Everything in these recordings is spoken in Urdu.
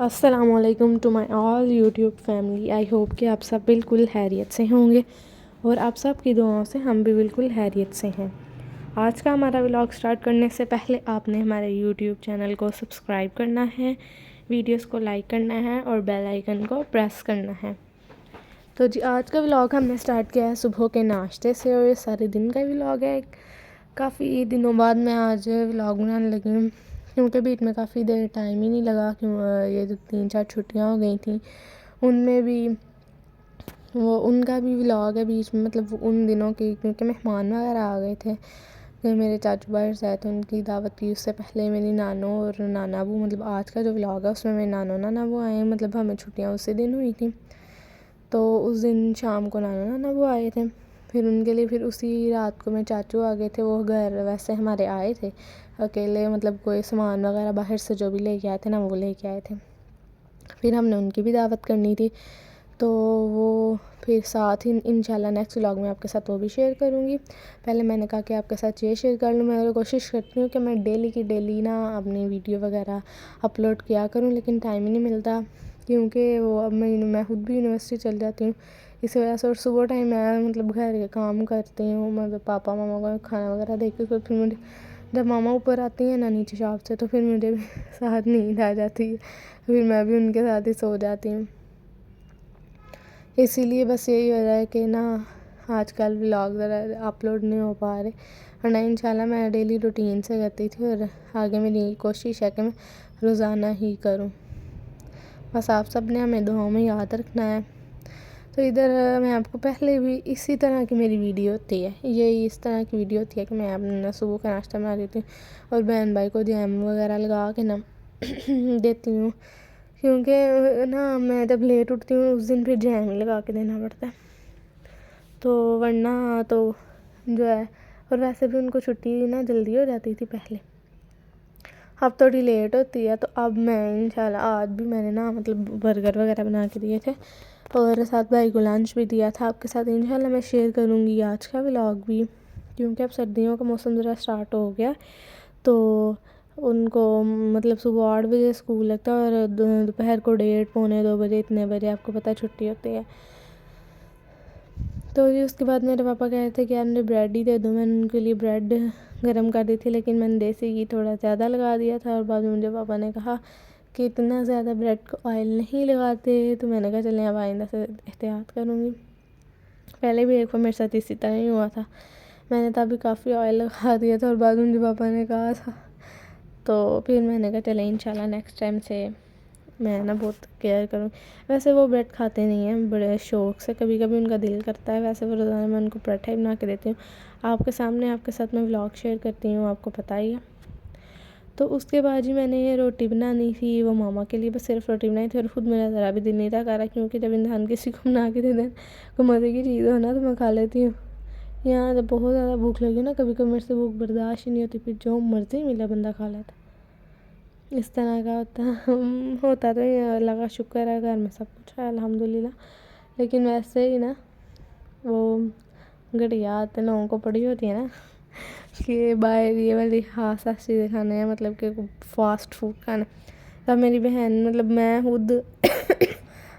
السلام علیکم to my all YouTube family. I hope کہ آپ سب بالکل خیریت سے ہوں گے اور آپ سب کی دعاؤں سے ہم بھی بالکل خیریت سے ہیں. آج کا ہمارا ولاگ سٹارٹ کرنے سے پہلے آپ نے ہمارے یوٹیوب چینل کو سبسکرائب کرنا ہے، ویڈیوز کو لائک کرنا ہے اور بیل آئیکن کو پریس کرنا ہے. تو جی آج کا ولاگ ہم نے سٹارٹ کیا ہے صبح کے ناشتے سے، اور یہ سارے دن کا ولاگ ہے. کافی دنوں بعد میں آج ولاگ بنانے لگی ہوں کیونکہ بیچ میں کافی دیر ٹائم ہی نہیں لگا. یہ جو 3-4 چھٹیاں ہو گئی تھیں ان میں بھی ان کا بھی ولاگ ہے بیچ میں، مطلب ان دنوں کی، کیونکہ مہمان وغیرہ آ گئے تھے. میرے چاچو باہر سے آئے تھے، ان کی دعوت کی. اس سے پہلے میری نانو اور نانا ابو، مطلب آج کا جو ولاگ ہے اس میں میرے نانو نانا ابو آئے ہیں. مطلب ہمیں چھٹیاں اسی دن ہوئی تھیں، تو اس دن شام کو نانا نانا ابو آئے تھے. پھر ان کے لیے پھر اسی رات کو میرے چاچو آ گئے تھے. وہ گھر ویسے ہمارے آئے تھے اکیلے، مطلب کوئی سامان وغیرہ باہر سے جو بھی لے کے آئے تھے نا وہ لے کے آئے تھے. پھر ہم نے ان کی بھی دعوت کرنی تھی، تو وہ پھر ساتھ ہی انشاءاللہ نیکسٹ ولاگ میں آپ کے ساتھ وہ بھی شیئر کروں گی. پہلے میں نے کہا کہ آپ کے ساتھ یہ شیئر کر لوں. میں کوشش کرتی ہوں کہ میں ڈیلی کی ڈیلی نا اپنی ویڈیو وغیرہ اپلوڈ کیا کروں، لیکن ٹائم ہی نہیں ملتا کیونکہ وہ اب میں خود بھی یونیورسٹی چل جاتی ہوں اس وجہ سے. اور صبح ٹائم میں مطلب گھر کے کام کرتی ہوں، مطلب پاپا ماما کو کھانا وغیرہ دے کے پھر مجھے جب ماما اوپر آتی ہیں نا نیچے شاپ سے، تو پھر مجھے بھی ساتھ نیند آ جاتی ہے، پھر میں بھی ان کے ساتھ ہی سو جاتی ہوں. اسی لیے بس یہی وجہ ہے کہ نا آج کل ولاگ ذرا اپلوڈ نہیں ہو پا رہے، ورنہ انشاءاللہ میں ڈیلی روٹین سے کرتی تھی، اور آگے میری کوشش ہے کہ میں روزانہ ہی کروں. بس آپ سب نے ہمیں دعاؤں میں یاد رکھنا ہے. تو ادھر میں آپ کو پہلے بھی اسی طرح کی میری ویڈیو ہوتی ہے، یہی اس طرح کی ویڈیو ہوتی ہے کہ میں اپنا صبح کا ناشتہ بنا دیتی ہوں اور بہن بھائی کو جیم وغیرہ لگا کے نا دیتی ہوں. کیونکہ نا میں جب لیٹ اٹھتی ہوں اس دن پھر جیم ہی لگا کے دینا پڑتا ہے، تو ورنہ تو جو ہے. اور ویسے بھی ان کو چھٹی نا جلدی ہو جاتی تھی پہلے، اب تھوڑی لیٹ ہوتی ہے. تو اب میں انشاءاللہ آج بھی میں نے نا مطلب برگر وغیرہ بنا کے دیے تھے اور ساتھ بھائی کو لنچ بھی دیا تھا. آپ کے ساتھ انشاءاللہ میں شیئر کروں گی آج کا ولاگ بھی، کیونکہ اب سردیوں کا موسم ذرا سٹارٹ ہو گیا. تو ان کو مطلب صبح 8 بجے اسکول لگتا ہے اور دوپہر کو 1:30 پونے 2 بجے اتنے بجے آپ کو پتہ چھٹی ہوتی ہے. تو جی اس کے بعد میرے پاپا کہہ رہے تھے کہ یار مجھے بریڈ ہی دے دو. میں نے ان کے لیے بریڈ گرم کر دی تھی، لیکن میں نے دیسی گھی تھوڑا زیادہ لگا دیا تھا، اور بعد میں مجھے پاپا نے کہا کہ اتنا زیادہ بریڈ کو آئل نہیں لگاتے. تو میں نے کہا چلیں اب آئندہ سے احتیاط کروں گی. پہلے بھی ایک بار میرے ساتھ اسی طرح ہی ہوا تھا، میں نے تبھی کافی آئل لگا دیا تھا اور بعد میں مجھے پاپا نے کہا تھا. تو پھر میں نے کہا چلیں انشاءاللہ نیکسٹ ٹائم سے میں نا بہت کیئر کروں. ویسے وہ بریڈ کھاتے نہیں ہیں بڑے شوق سے، کبھی کبھی ان کا دل کرتا ہے. ویسے وہ روزانہ میں ان کو پراٹھا ہی بنا کے دیتی ہوں. آپ کے سامنے آپ کے ساتھ میں ولاگ شیئر کرتی ہوں، آپ کو پتہ ہی ہے. تو اس کے بعد ہی میں نے یہ روٹی بنانی تھی، وہ ماما کے لیے بس صرف روٹی بنائی تھی، اور خود میرا ذرا بھی دل نہیں تھا کرا، کیونکہ جب انسان کسی کو بنا کے دے دیں کوئی مزے کی چیز ہو نا تو میں کھا لیتی ہوں. یہاں جب بہت زیادہ بھوک لگی نا، کبھی کبھی میرے سے بھوک برداشت ہی نہیں ہوتی، پھر جو مرضی ملا بندہ کھا لیتا. اس طرح کا ہوتا تو یہ اللہ کا شکر ہے گھر میں سب کچھ ہے الحمدللہ. لیکن ویسے ہی نا وہ گھٹیا عادتیں لوگوں کو پڑی ہوتی ہے نا کہ باہر یہ والی خاص چیزیں کھانے ہیں، مطلب کہ فاسٹ فوڈ کھانا. تب میری بہن مطلب میں خود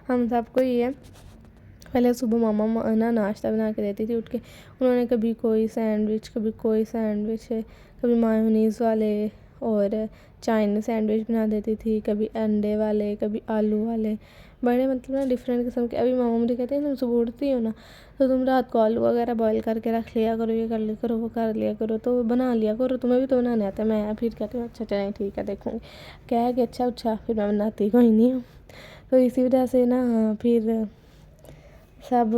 ہم سب کو ہی ہے. پہلے صبح ماما نا ناشتہ بنا کے دیتی تھی اٹھ کے. انہوں نے کبھی کوئی سینڈوچ، کبھی کوئی سینڈوچ، کبھی مایونیز والے اور چائنیز سینڈوچ بنا دیتی تھی، کبھی انڈے والے، کبھی آلو والے، بڑے مطلب نا ڈفرینٹ قسم کے. ابھی ماما مجھے کہتے ہیں تم صبح اٹھتی ہو نا تو تم رات کو آلو وغیرہ بوائل کر کے رکھ لیا کرو، یہ کر لیا کرو، وہ کر لیا کرو، تو بنا لیا کرو، تمہیں بھی تو بنانے آتا ہے. میں پھر کہتی ہوں اچھا چلیں ٹھیک ہے دیکھوں گی. کہہ کہ اچھا پھر میں بناتی کوئی نہیں ہوں. تو اسی وجہ سے نا پھر سب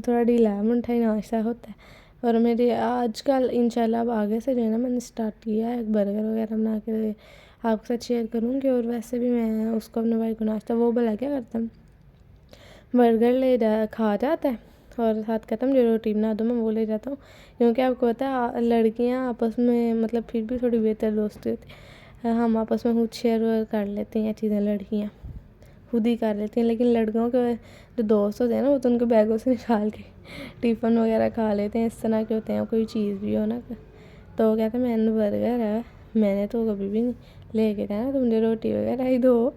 تھوڑا ڈھیلا منٹھا ہی ناشتہ ہوتا ہے. اور میرے آج کل انشاءاللہ اب آگے سے جو ہے نا میں نے اسٹارٹ کیا ہے برگر وغیرہ بنا کے آپ کے ساتھ شیئر کروں گی. اور ویسے بھی میں اس کو اپنے بھائی کو ناشتہ وہ بلا کیا کرتا ہے، برگر کھا جاتا ہے اور ساتھ کہتا ہے مجھے روٹی بنا دو، میں وہ لے جاتا ہوں. کیونکہ آپ کو پتہ ہے لڑکیاں آپس میں مطلب پھر بھی تھوڑی بہتر دوستی ہوتی ہے، ہم آپس میں خود شیئر کر لیتے ہیں چیزیں، لڑکیاں خود ہی کر لیتی ہیں. لیکن لڑکوں کے جو دوست ہوتے ہیں نا وہ تو ان کے بیگوں سے نکال کے ٹفن وغیرہ کھا لیتے ہیں. اس طرح کے ہوتے ہیں، کوئی چیز بھی ہو نا تو وہ کہتے ہیں میں نے برگر ہے، میں نے تو کبھی بھی نہیں لے کے جانا، تو مجھے روٹی وغیرہ ہی دو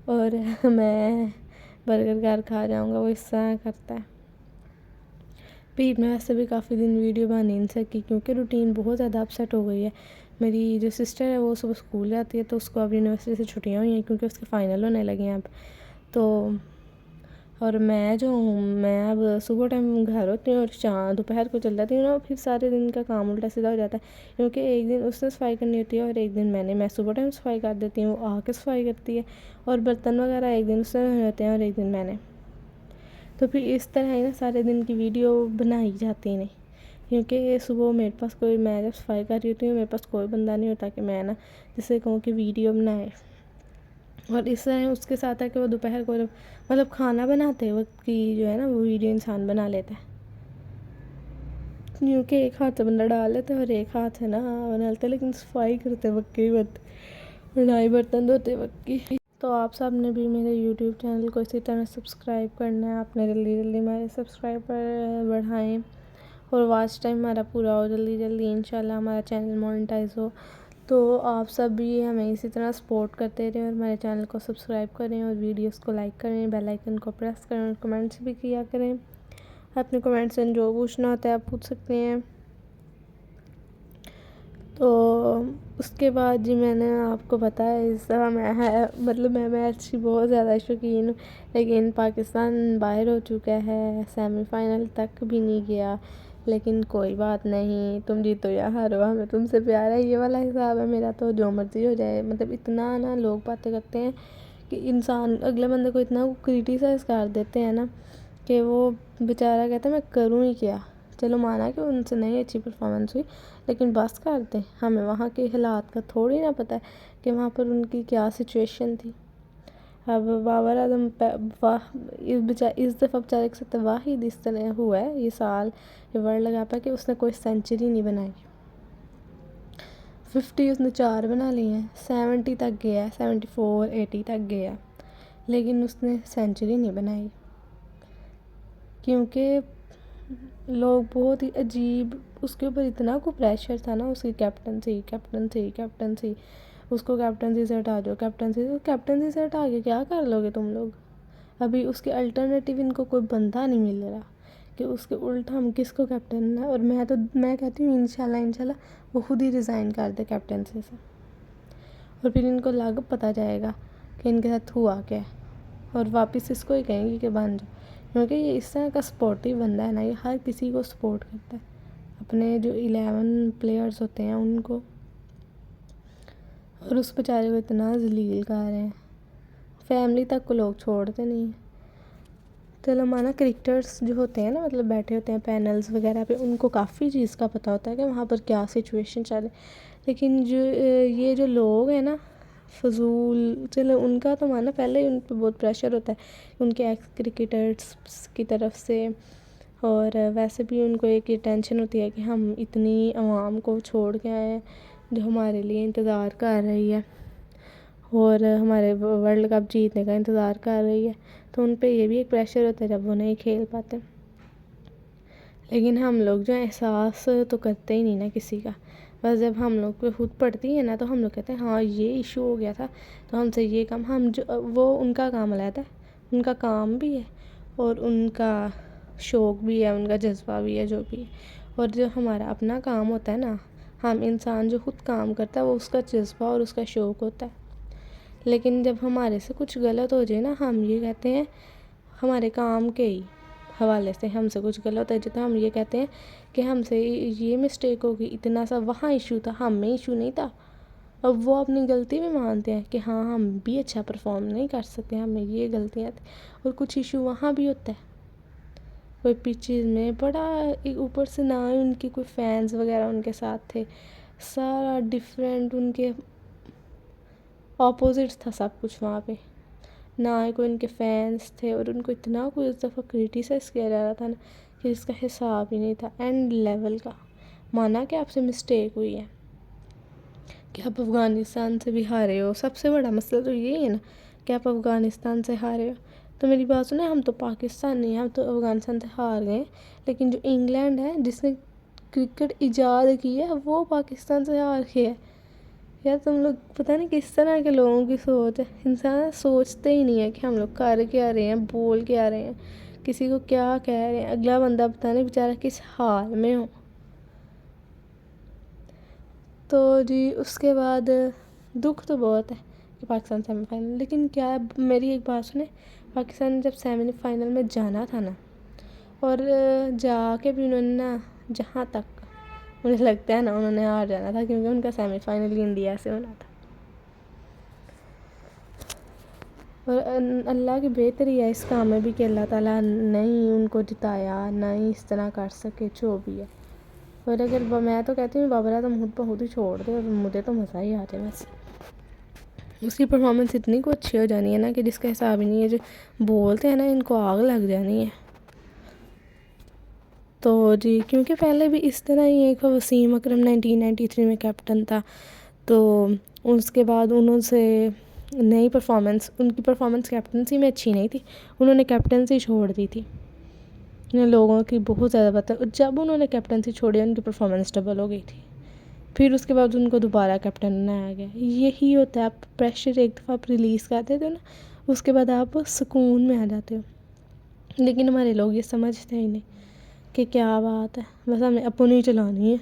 اور میں برگر گھر کھا جاؤں گا. وہ اس طرح کرتا ہے. پھر میں ویسے بھی کافی دن ویڈیو بنا نہیں سکی کیونکہ روٹین بہت زیادہ اپسیٹ ہو گئی ہے. میری جو سسٹر ہے وہ صبح اسکول جاتی ہے، تو اس کو اب یونیورسٹی سے چھٹیاں ہوئی ہیں کیونکہ اس کے فائنل ہونے لگے ہیں اب. تو اور میں جو ہوں، میں اب صبح ٹائم گھر ہوتی ہوں اور دوپہر کو چل جاتی ہوں نا، پھر سارے دن کا کام الٹا سیدھا ہو جاتا ہے کیونکہ ایک دن اس نے صفائی کرنی ہوتی ہے اور ایک دن میں صبح ٹائم صفائی کر دیتی ہوں، وہ آ کے صفائی کرتی ہے، اور برتن وغیرہ ایک دن اس سے ہوتے ہیں اور ایک دن میں نے. تو پھر اس طرح ہی نا سارے دن کی ویڈیو بنائی جاتی نہیں کیونکہ صبح میرے پاس کوئی، میں جب صفائی کر رہی ہوتی ہوں میرے پاس کوئی بندہ نہیں ہوتا کہ میں نا جسے کہوں کہ ویڈیو بنائے. اور اس طرح اس کے ساتھ ہے کہ وہ دوپہر کو مطلب کھانا بناتے وقت کی جو ہے نا وہ ویڈیو انسان بنا لیتا ہے کیونکہ ایک ہاتھ سے بندہ ڈال لیتا ہے اور ایک ہاتھ سے نا بنا لیتا ہے، لیکن صفائی کرتے وقت کی بنائی برتن دھوتے وقت کی. تو آپ سب نے بھی میرے یوٹیوب چینل کو اسی طرح سبسکرائب کرنا ہے. آپ نے جلدی جلدی میرے سبسکرائبر بڑھائیں اور واچ ٹائم ہمارا پورا ہو جلدی جلدی، انشاءاللہ ہمارا چینل مونیٹائز ہو. تو آپ سب بھی ہمیں اسی طرح سپورٹ کرتے رہیں اور ہمارے چینل کو سبسکرائب کریں اور ویڈیوز کو لائک کریں، بیل آئیکن کو پریس کریں اور کمنٹس بھی کیا کریں. اپنے کمنٹس سے جو پوچھنا ہوتا ہے آپ پوچھ سکتے ہیں. تو اس کے بعد جی میں نے آپ کو بتایا اس طرح مطلب میں میچ کی بہت زیادہ شوقین ہوں، لیکن پاکستان باہر ہو چکا ہے، سیمی فائنل تک بھی نہیں گیا. لیکن کوئی بات نہیں، تم جیتو یا ہارو ہمیں تم سے پیار ہے، یہ والا حساب ہے میرا. تو جو مرضی ہو جائے، مطلب اتنا نا لوگ باتیں کرتے ہیں کہ انسان اگلے بندے کو اتنا کرٹیسائز کر دیتے ہیں نا کہ وہ بیچارہ کہتا ہے میں کروں ہی کیا. چلو مانا کہ ان سے نہیں اچھی پرفارمنس ہوئی، لیکن بس کر دیں، ہمیں وہاں کے حالات کا تھوڑی نہ پتہ ہے کہ وہاں پر ان کی کیا سچویشن تھی. اب بابر اعظم اس دفعہ بیچارے کے ساتھ واحد اس طرح ہوا ہے یہ سال، یہ ورلڈ کپ ہے کہ اس نے کوئی سینچری نہیں بنائی. 50 اس نے 4 بنا لی ہیں، 70 تک گیا ہے، 74 80 تک گیا، لیکن اس نے سینچری نہیں بنائی کیونکہ لوگ بہت ہی عجیب، اس کے اوپر اتنا کو پریشر تھا نا، اس کی کیپٹنسی اس کو کیپٹنسی سے ہٹا دو، کیپٹنسی سے ہٹا کے کیا کر لو گے تم لوگ. ابھی اس کے الٹرنیٹیو ان کو کوئی بندہ نہیں مل رہا کہ اس کے الٹا ہم کس کو کیپٹن ہے. اور میں کہتی ہوں انشاءاللہ وہ خود ہی ریزائن کر دے کیپٹنسی سے، اور پھر ان کو لگ پتہ جائے گا کہ ان کے ساتھ ہوا کیا ہے، اور واپس اس کو ہی کہیں گے کہ بن جاؤ. کیونکہ یہ اس طرح کا سپورٹیو بندہ ہے نا، یہ ہر کسی کو سپورٹ کرتا ہے، اپنے جو 11 پلیئرز ہوتے ہیں ان کو، اور اس بیچارے کو اتنا ذلیل کر رہے ہیں، فیملی تک کو لوگ چھوڑتے نہیں ہیں. چلو مانا کرکٹرز جو ہوتے ہیں نا، مطلب بیٹھے ہوتے ہیں پینلز وغیرہ پہ، ان کو کافی چیز کا پتہ ہوتا ہے کہ وہاں پر کیا سچویشن چل رہی، لیکن یہ جو لوگ ہیں نا فضول، چلو ان کا تو مانا پہلے ہی ان پہ بہت پریشر ہوتا ہے ان کے ایکس کرکٹرز کی طرف سے، اور ویسے بھی ان کو ایک ٹینشن ہوتی ہے کہ ہم اتنی عوام کو چھوڑ کے آئے ہیں جو ہمارے لیے انتظار کر رہی ہے اور ہمارے ورلڈ کپ جیتنے کا انتظار کر رہی ہے. تو ان پہ یہ بھی ایک پریشر ہوتا ہے جب وہ نہیں کھیل پاتے. لیکن ہم لوگ جو احساس تو کرتے ہی نہیں نا کسی کا، بس جب ہم لوگ پہ خود پڑتی ہے نا تو ہم لوگ کہتے ہیں ہاں یہ ایشو ہو گیا تھا تو ہم سے یہ کام، وہ ان کا کام علیحدہ ہے، ان کا کام بھی ہے اور ان کا شوق بھی ہے، ان کا جذبہ بھی ہے جو بھی ہے. اور جو ہمارا اپنا کام ہوتا ہے نا، ہم انسان جو خود کام کرتا ہے وہ اس کا جذبہ اور اس کا شوق ہوتا ہے. لیکن جب ہمارے سے کچھ غلط ہو جائے نا، ہم یہ کہتے ہیں ہمارے کام کے ہی حوالے سے ہم سے کچھ غلط ہے جتنا ہم یہ کہتے ہیں کہ ہم سے یہ مسٹیک ہوگی، اتنا سا وہاں ایشو تھا، ہم میں ایشو نہیں تھا. اب وہ اپنی غلطی بھی مانتے ہیں کہ ہاں ہم بھی اچھا پرفارم نہیں کر سکتے، ہمیں یہ غلطیاں تھیں، اور کچھ ایشو وہاں بھی ہوتا ہے. کوئی پچیز میں بڑا اوپر سے نہ ہی ان کی کوئی فینس وغیرہ ان کے ساتھ تھے، سارا ڈیفرنٹ ان کے اپوزٹ تھا سب کچھ وہاں پہ، نہ ہی کوئی ان کے فینس تھے، اور ان کو اتنا کوئی اس دفعہ کرٹیسائز کیا جا رہا تھا نا کہ اس کا حساب ہی نہیں تھا. اینڈ لیول کا مانا کہ آپ سے مسٹیک ہوئی ہے کہ آپ افغانستان سے بھی ہارے ہو، سب سے بڑا مسئلہ تو یہی ہے نا کہ آپ افغانستان سے ہارے ہو. تو میری بات سنیں، ہم تو پاکستان نہیں ہیں، ہم تو افغانستان سے ہار گئے، لیکن جو انگلینڈ ہے جس نے کرکٹ ایجاد کی ہے وہ پاکستان سے ہار کے ہے. یار تم لوگ پتہ نہیں کس طرح کے لوگوں کی سوچ ہے. انسان سوچتے ہی نہیں ہے کہ ہم لوگ کر کے آ رہے ہیں, بول کے آ رہے ہیں, کسی کو کیا کہہ رہے ہیں, اگلا بندہ پتہ نہیں بیچارہ کس حال میں ہو. تو جی اس کے بعد دکھ تو بہت ہے کہ پاکستان سیمی فائنل, لیکن کیا ہے, میری ایک بات سنیں, پاکستان نے جب سیمی فائنل میں جانا تھا نا, اور جا کے بھی انہوں نے نا, جہاں تک مجھے لگتا ہے نا انہوں نے ہار جانا تھا, کیونکہ ان کا سیمی فائنل انڈیا سے ہونا تھا. اور اللہ کی بہتری ہے اس کام میں بھی کہ اللہ تعالیٰ نہیں ان کو جتایا, نہیں اس طرح کر سکے جو بھی ہے. اور اگر میں تو کہتی ہوں بابر اعظم خود بخود ہی چھوڑ دے, اور مجھے تو مزہ ہی آ جائے. بس اس کی پرفارمنس اتنی کو اچھی ہو جانی ہے نا کہ جس کا حساب ہی نہیں ہے. جو بولتے ہیں نا ان کو آگ لگ جانی ہے. تو جی کیونکہ پہلے بھی اس طرح ہی ایک وسیم اکرم 1993 میں کیپٹن تھا, تو اس کے بعد انہوں سے نئی پرفارمنس, ان کی پرفارمنس کیپٹنسی میں اچھی نہیں تھی, انہوں نے کیپٹنسی چھوڑ دی تھی. لوگوں کی بہت زیادہ بات ہے, جب انہوں نے کیپٹنسی چھوڑی ان کی پرفارمنس ڈبل ہو گئی تھی. پھر اس کے بعد ان کو دوبارہ کیپٹن بنایا گیا. یہی ہوتا ہے, آپ پریشر ایک دفعہ آپ ریلیز کرتے تھے نا, اس کے بعد آپ سکون میں آ جاتے ہو. لیکن ہمارے لوگ یہ سمجھتے ہی نہیں کہ کیا بات ہے, بس ہمیں اپنی ہی چلانی ہے.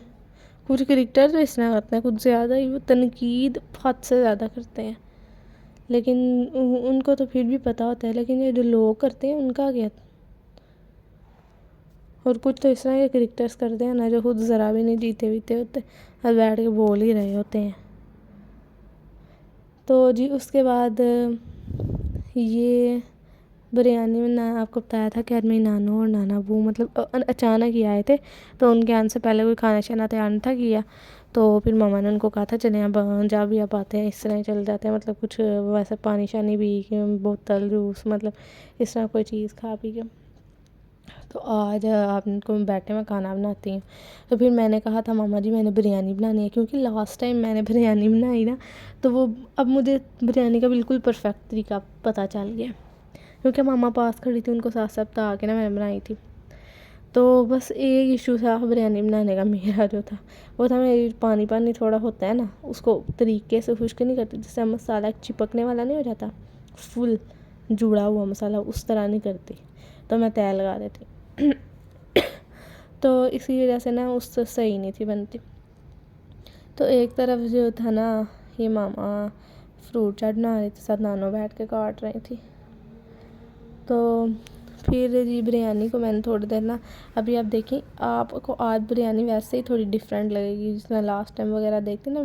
کچھ کرکٹر تو اس طرح کرتے ہیں, کچھ زیادہ ہی وہ تنقید حد سے زیادہ کرتے ہیں, لیکن ان کو تو پھر بھی پتہ ہوتا ہے. لیکن یہ جو لوگ کرتے ہیں ان کا کیا. اور کچھ تو اس طرح کے کرکٹرز کرتے ہیں نا جو خود ذرا بھی نہیں جیتے ہوتے اور بیٹھ کے بول ہی رہے ہوتے ہیں. تو جی اس کے بعد یہ بریانی میں نا, آپ کو بتایا تھا کہ آج میری نانو اور نانا ابو مطلب اچانک ہی آئے تھے, تو ان کے آنے سے پہلے کوئی کھانا شانا تیار نہیں تھا کیا. تو پھر ماما نے ان کو کہا تھا چلیں اب جا بھی آپ آتے ہیں, اس طرح ہی چل جاتے ہیں, مطلب کچھ ویسے پانی شانی بھی, بوتل جوس, مطلب اس طرح کوئی چیز کھا پی کے. تو آج آپ کو بیٹھے میں کھانا بناتی ہوں. تو پھر میں نے کہا تھا ماما جی میں نے بریانی بنانی ہے, کیونکہ لاسٹ ٹائم میں نے بریانی بنائی نا, تو وہ اب مجھے بریانی کا بالکل پرفیکٹ طریقہ پتہ چل گیا, کیونکہ ماما پاس کھڑی تھی, ان کو ساتھ ساتھ بتا کے نا میں نے بنائی تھی. تو بس ایک ایشو تھا بریانی بنانے کا میرا جو تھا, وہ تھا میری پانی پانی تھوڑا ہوتا ہے نا, اس کو طریقے سے خشک نہیں کرتی, جس سے مسالہ چپکنے والا نہیں ہو جاتا, فل جڑا ہوا مسالہ اس طرح نہیں کرتی, تو میں تیل لگا دیتی. تو اسی وجہ سے نا اس سے صحیح نہیں تھی بنتی. تو ایک طرف جو تھا نا, یہ ماما فروٹ چاٹ بنا رہی تھی, ساتھ نانو بیٹھ کے کاٹ رہی تھی. تو پھر جی بریانی کو میں نے تھوڑی دیر نا, ابھی آپ دیکھیں آپ کو آج بریانی ویسے ہی تھوڑی ڈفرینٹ لگے گی, جس طرح لاسٹ ٹائم وغیرہ دیکھتے نا,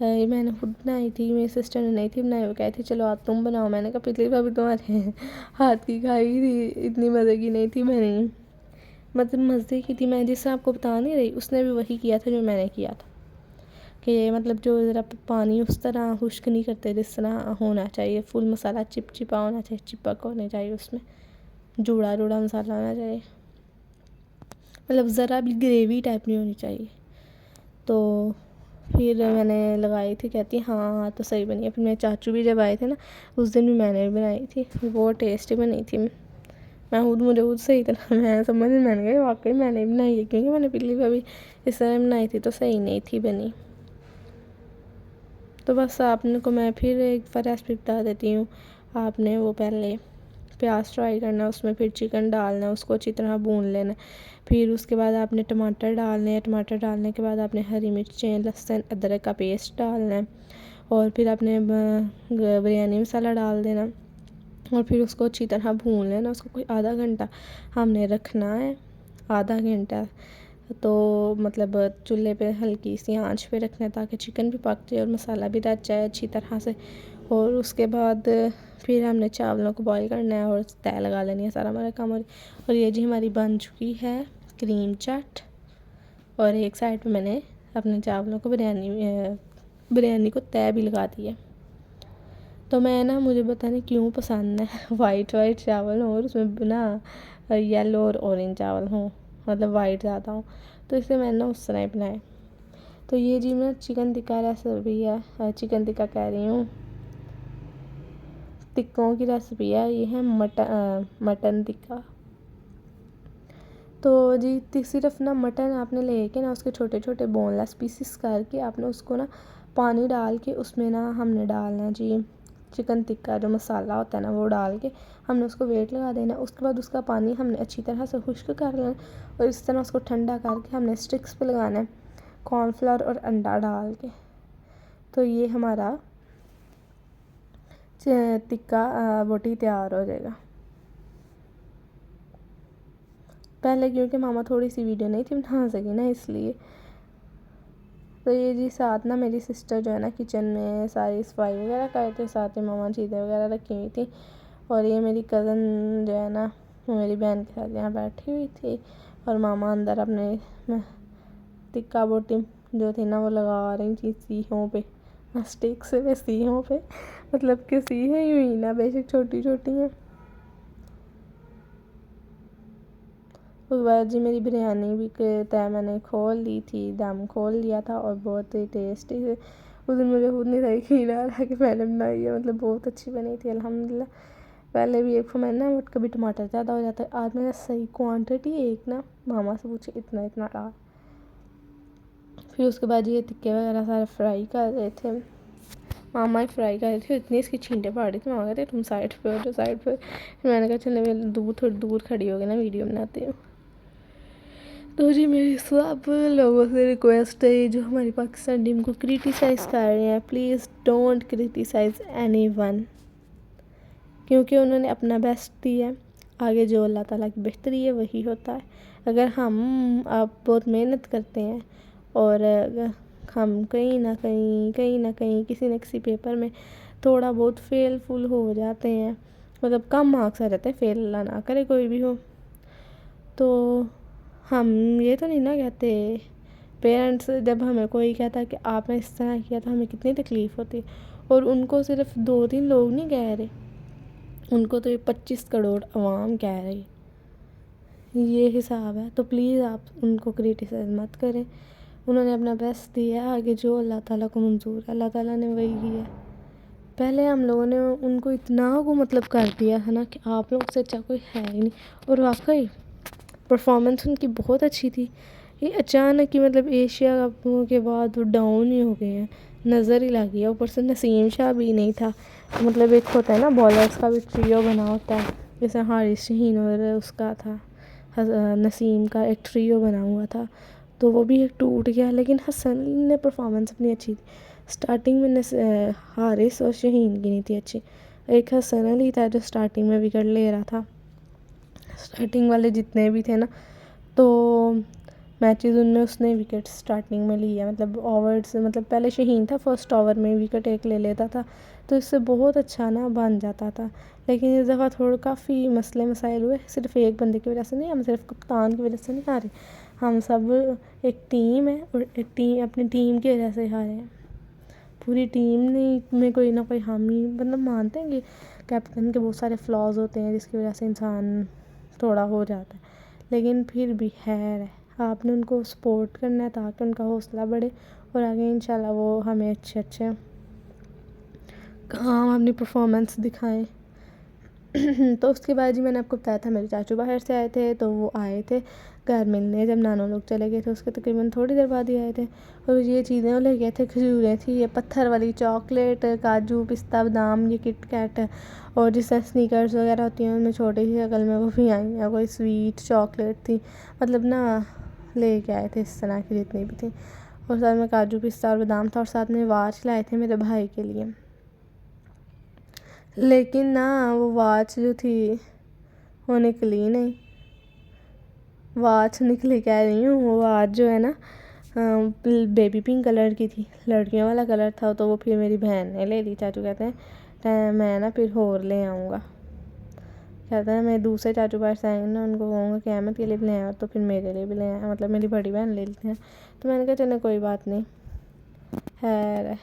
یہ میں نے خود بنائی تھی, میری سسٹر نے نہیں تھی بنائی, وہ کہتی چلو آج تم بناؤ. میں نے کہا پچھلی بار بھی تمہارے ہاتھ کی کھائی تھی, اتنی مزے کی نہیں تھی بنی, مطلب مزے کی تھی. میں جس سے آپ کو بتا نہیں رہی, اس نے بھی وہی کیا تھا جو میں نے کیا تھا, کہ مطلب جو ذرا پانی اس طرح خشک نہیں کرتے جس طرح ہونا چاہیے, فل مسالہ چپ چپا ہونا چاہیے, چپک ہونے چاہیے, اس میں جوڑا جوڑا مسالہ ہونا چاہیے, مطلب ذرا بھی گریوی ٹائپ نہیں ہونی چاہیے. تو پھر میں نے لگائی تھی, کہتی ہاں تو صحیح بنی ہے. پھر میرے چاچو بھی جب آئے تھے نا, اس دن بھی میں نے بنائی تھی, بہت ٹیسٹی بنی تھی. مجھے خود صحیح طرح میں سمجھ, میں نے کہا واقعی میں نے بنائی ہے, کیونکہ میں نے پچھلی بار بھی اس طرح بنائی تھی تو صحیح نہیں تھی بنی. تو بس آپ کو میں پھر ایک ریسپی بتا دیتی ہوں. آپ نے وہ پہلے پیاز فرائی کرنا, اس میں پھر چکن ڈالنا, اس کو اچھی طرح بھون لینا. پھر اس کے بعد آپ نے ٹماٹر ڈالنے ہیں, ٹماٹر ڈالنے کے بعد آپ نے ہری مرچیں, لہسن, ادرک کا پیسٹ ڈالنا ہے, اور پھر آپ نے بریانی مسالہ ڈال دینا, اور پھر اس کو اچھی طرح بھون لینا. اس کو کوئی آدھا گھنٹہ ہم نے رکھنا ہے, آدھا گھنٹہ. تو مطلب چولہے پہ ہلکی سی آنچ پہ رکھنا ہے, تاکہ چکن بھی پک جائے اور مسالہ بھی رچ جائے اچھی طرح سے. اور اس کے بعد پھر ہم نے چاولوں کو بوائل کرنا ہے اور تہہ لگا لینی ہے, سارا ہمارا کام. اور یہ جی ہماری بن چکی ہے کریم چٹ. اور ایک سائڈ پہ میں نے اپنے چاولوں کو بریانی کو تہہ بھی لگا دی ہے. تو میں نا, مجھے پتہ نہیں کیوں پسند ہے وائٹ چاول ہوں, اور اس میں نا یلو اور اورنج چاول ہوں, مطلب وائٹ زیادہ ہوں, تو اس لیے میں نے اس طرح ہی بنائے. تو یہ جی میں چکن ٹکا ریسپی ہے, چکن ٹکا کہہ رہی ہوں, ٹکوں کی ریسپی ہے. یہ ہے مٹن ٹکا. تو جی صرف نا مٹن آپ نے لے کے نا, اس کے چھوٹے چھوٹے بون لیس پیسز کر کے آپ نے اس کو نا پانی ڈال کے اس میں نا ہم نے ڈالنا جی چکن ٹکا جو مسالہ ہوتا ہے نا وہ ڈال کے ہم نے اس کو ویٹ لگا دینا. اس کے بعد اس کا پانی ہم نے اچھی طرح سے خشک کر لینا اور اس طرح اس کو ٹھنڈا کر کے ہم نے اسٹکس پہ لگانا ہے کارن فلاور اور انڈا ڈال کے. تو یہ ہمارا ٹکا بوٹی تیار ہو جائے گا. پہلے کیونکہ ماما تھوڑی سی ویڈیو نہیں تھی بنا سکی نا اس لیے. تو یہ جی ساتھ نا میری سسٹر جو ہے نا کچن میں ساری صفائی وغیرہ کرے تھے, ساتھ ہی ماما چیزیں وغیرہ رکھی ہوئی تھی. اور یہ میری کزن جو ہے نا وہ میری بہن کے ساتھ یہاں بیٹھی ہوئی تھی اور ماما اندر اپنے ٹکا بوٹی جو تھی نا وہ لگا رہی تھی سیخوں پہ, اسٹک سے سیخوں پہ, مطلب کہ سیخیں ہی ہوئی نا بے شک چھوٹی چھوٹی ہیں. اس بعد جی میری بریانی بھی میں نے کھول لی تھی, دم کھول لیا تھا اور بہت ہی ٹیسٹی سے اس دن مجھے خود نہیں یقین آ رہا کہ میں نے بنائی ہے, مطلب بہت اچھی بنی تھی الحمدللہ. پہلے بھی ایک میں نا کبھی ٹماٹر زیادہ ہو جاتا ہے, آج میرا صحیح کوانٹٹی ایک نا ماما سے پوچھے اتنا اتنا ڈال. پھر اس کے بعد یہ ٹکے وغیرہ سارے فرائی کر رہے تھے, ماما ہی فرائی کر رہی تھی, اتنی اس کی چھینٹیں پاڑ رہی تھی. ماما کہتے تم سائڈ پہ ہو جو سائڈ پہ. پھر میں نے کہا چلے میں تھوڑی دور کھڑی ہو گئی نا ویڈیو بناتی ہوں. تو جی میری سب لوگوں سے ریکویسٹ ہے جو ہماری پاکستان ٹیم کو کرٹیسائز کر رہے ہیں, please don't criticize anyone, کیونکہ انہوں نے اپنا بیسٹ دیا ہے. آگے جو اللہ تعالیٰ کی بہتری ہے وہی ہوتا ہے. اگر ہم آپ بہت محنت کرتے ہیں اور ہم کہیں نہ کہیں کسی نہ کسی پیپر میں تھوڑا بہت فیل فل ہو جاتے ہیں, مطلب کم مارکس آ جاتے ہیں, فیل اللہ نہ کرے کوئی بھی ہو, تو ہم یہ تو نہیں نا کہتے. پیرنٹس جب ہمیں کوئی کہتا ہے کہ آپ نے اس طرح کیا تو ہمیں کتنی تکلیف ہوتی ہے, اور ان کو صرف 2-3 لوگ نہیں کہہ رہے, ان کو تو یہ 25 کروڑ عوام کہہ رہی. یہ حساب ہے. تو پلیز آپ ان کو کرٹیسائز مت کریں, انہوں نے اپنا بیسٹ دیا ہے. آگے جو اللہ تعالیٰ کو منظور ہے اللہ تعالیٰ نے وہی کیا. پہلے ہم لوگوں نے ان کو اتنا کو مطلب کر دیا ہے نا کہ آپ لوگ سے اچھا کوئی ہے ہی نہیں, اور واقعی پرفارمنس ان کی بہت اچھی تھی. یہ اچانک ہی مطلب ایشیا کپوں کے بعد وہ ڈاؤن ہی ہو گئے ہیں, نظر ہی لگ گیا. اوپر سے نسیم شاہ بھی نہیں تھا, مطلب ایک ہوتا ہے نا بالرس کا بھی ٹریو بنا ہوتا ہے, جیسے حارث شاہین اور اس کا تھا نسیم کا ایک ٹریو بنا ہوا تھا, تو وہ بھی ایک ٹوٹ گیا. لیکن حسن نے پرفارمنس اپنی اچھی تھی. اسٹارٹنگ میں حارث اور شاہین کی نہیں تھی اچھی, ایک حسن علی تھا جو اسٹارٹنگ میں وکٹ لے رہا تھا. اسٹارٹنگ والے جتنے بھی تھے نا تو میچز ان میں اس نے وکٹ اسٹارٹنگ میں لیا, مطلب اوورز, مطلب پہلے شاہین تھا فرسٹ اوور میں وکٹ ایک لے لیتا تھا تو اس سے بہت اچھا نا بن جاتا تھا. لیکن اس دفعہ کافی مسئلے مسائل ہوئے, صرف ایک بندے کی وجہ سے نہیں, ہم صرف کپتان کی وجہ سے نہیں ہارے, ہم سب ایک ٹیم ہے اور ایک ٹیم اپنی ٹیم کی وجہ سے ہارے ہیں. پوری ٹیم میں کوئی نہ کوئی حامی, مطلب مانتے ہیں کہ کیپٹن کے بہت سارے فلاز ہوتے ہیں جس کی وجہ سے انسان تھوڑا ہو جاتا ہے, لیکن پھر بھی خیر ہے, آپ نے ان کو سپورٹ کرنا ہے تاکہ ان کا حوصلہ بڑھے اور آگے انشاءاللہ وہ ہمیں اچھے کام اپنی پرفارمنس دکھائیں. تو اس کے بعد جی میں نے آپ کو بتایا تھا میرے چاچو باہر سے آئے تھے, تو وہ آئے تھے گھر ملنے. جب نانو لوگ چلے گئے تھے اس کے تقریباً تھوڑی دیر بعد ہی آئے تھے, اور یہ چیزیں وہ لے گئے تھے, کھجوریں تھی, یہ پتھر والی چاکلیٹ, کاجو پستہ بادام, یہ کٹ کیٹ, اور جس طرح سنیکرز وغیرہ ہوتی ہیں ان میں چھوٹی سی شکل میں وہ بھی آئی ہیں, کوئی سویٹ چاکلیٹ تھی, مطلب نا لے کے آئے تھے اس طرح کی جتنی بھی تھیں. اور ساتھ میں کاجو پستہ اور بادام تھا, اور ساتھ میں واچ لائے تھے میرے بھائی کے لیے. لیکن نا وہ واچ جو تھی وہ نکلی نہیں, واچ نکلی کہہ رہی ہوں, وہ واچ جو ہے نا بیبی پنک کلر کی تھی, لڑکیوں والا کلر تھا, تو وہ پھر میری بہن نے لے لی. چاچو کہتے ہیں میں نا پھر اور لے آؤں گا, کہتا ہے میں دوسرے چاچو باہر سے آئیں گے نا ان کو کہوں گا کہ احمد کے لیے بھی لے آیا تو پھر میرے لیے بھی لے آیا, مطلب میری بڑی بہن لے لیتے ہیں. تو میں نے کہا چلے کوئی بات نہیں, خیر ہے.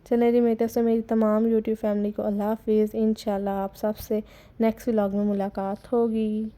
چلے جی میری طرف سے میری تمام یوٹیوب فیملی کو اللہ حافظ. انشاءاللہ آپ سب سے نیکسٹ ولاگ میں ملاقات ہوگی.